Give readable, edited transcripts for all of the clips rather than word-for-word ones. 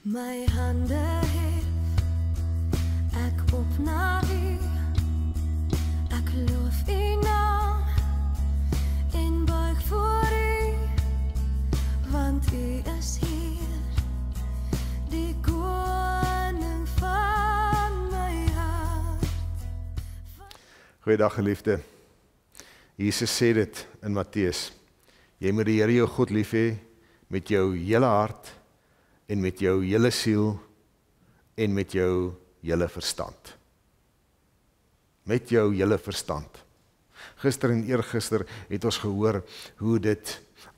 My hande hef ek op na U. Ek loof U naam en buig voor U, want U is hier, die koning van my hart. Goeiedag geliefde. Jesus sê dit in Matteus. Jy moet die Here jou God lief hê met jou hele hart en met jou hele siel en met jou hele verstand. Met jou hele verstand. Gister en eergister het ons gehoor hoe dit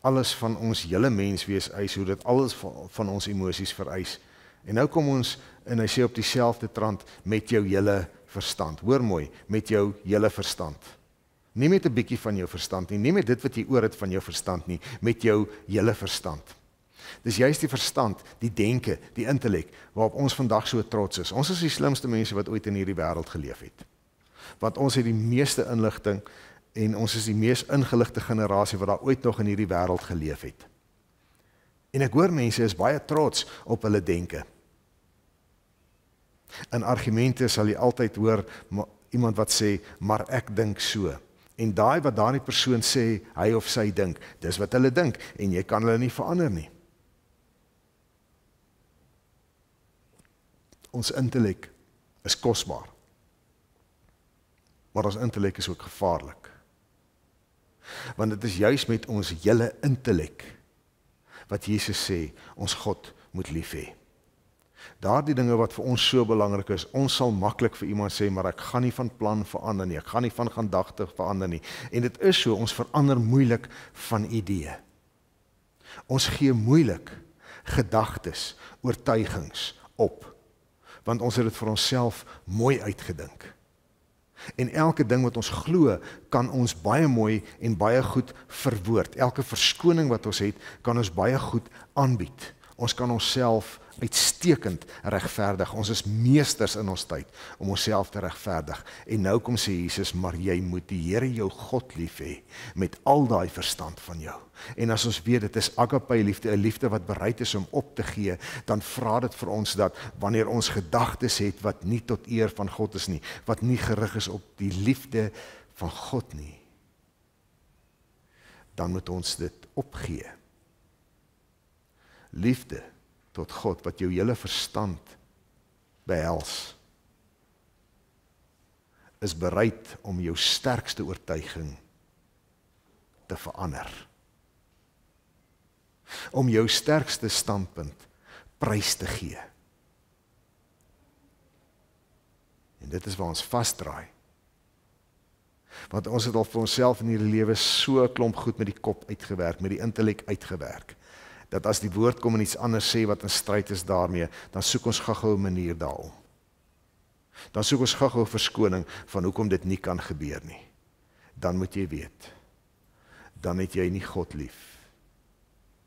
alles van ons hele menswees eis, hoe dit alles van ons emosies vereis. En nou kom ons en hy sê op dieselfde trant met jou hele verstand. Hoor mooi, met jou hele verstand. Nie met 'n bietjie van jou verstand nie, nie met dit wat jy oor het van jou verstand nie, met jou hele verstand. Dis juist die verstand, die denke, die intellek, waarop ons vandag so trots is. Ons is die slimste mense wat ooit in hierdie wêreld geleef het. Want ons het die meeste inligting en ons is die mees ingeligte generasie wat daar ooit nog in hierdie wêreld geleef het. En ek hoor mense is baie trots op hulle denke. In argumente sal jy altyd hoor iemand wat sê, maar ek dink so. En daai wat daardie persoon sê, hy of sy dink, dis wat hulle dink, en jy kan hulle nie verander nie. Ons intellek is kosbaar, maar ons intellek is ook gevaarlik. Want dit is juist met ons hele intellek, wat Jesus sê, ons God moet lief hê. Daardie dinge wat vir ons so belangrik is, ons sal maklik vir iemand sê, maar ek gaan nie van plan verander nie, ek gaan nie van gedagte verander nie. En dit is so, ons verander moeilik van idee. Ons gee moeilik gedagtes, oortuigings op, want ons het dit vir onsself mooi uitgedink. En elke ding wat ons glo, kan ons baie mooi en baie goed verwoord. Elke verskoning wat ons het, kan ons baie goed aanbied. Ons kan onsself uitstekend regverdig. Ons is meesters in ons tyd om onsself te regverdig. En nou kom sê Jesus, maar jy moet die Here jou God lief hê met al daai verstand van jou. En as ons weet dit is agape liefde, 'n liefde wat bereid is om op te gee, dan vra dit vir ons dat wanneer ons gedagtes het wat nie tot eer van God is nie, wat nie gerig is op die liefde van God nie, dan moet ons dit opgee. Liefde tot God wat jou hele verstand behels, is bereid om jou sterkste oortuiging te verander. Om jou sterkste standpunt prys te gee. En dit is waar ons vasdraai. Want ons het al vir onsself in hierdie lewe so 'n klomp goed met die kop uitgewerk, met die intellek uitgewerk, dat as die woord kom en iets anders sê wat in stryd is daarmee, dan soek ons gou-gou 'n manier daarom. Dan soek ons gou-gou verskoning van hoekom dit nie kan gebeur nie. Dan moet jy weet, dan het jy nie God lief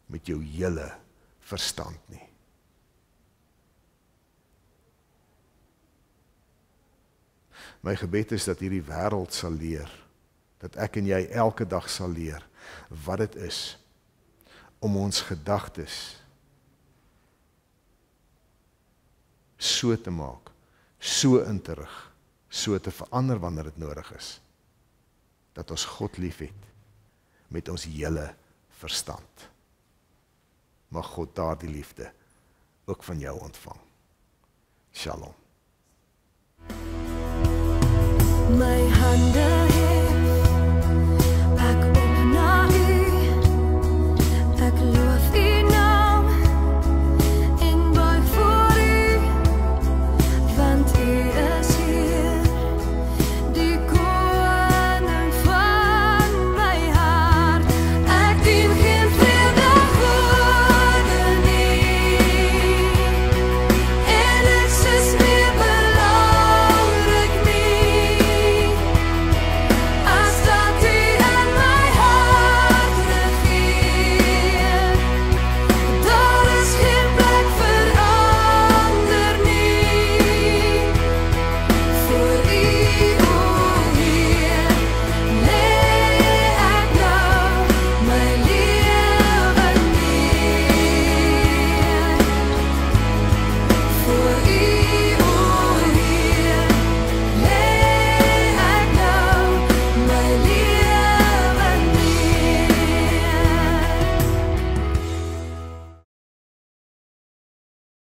met jou hele verstand nie. My gebed is dat hierdie wêreld sal leer, dat ek en jy elke dag sal leer wat dit is om ons gedagtes so te maak, so in te rig, so te verander wanneer dit nodig is, dat ons God lief het met ons hele verstand. Mag God daardie liefde ook van jou ontvang. Shalom. My hande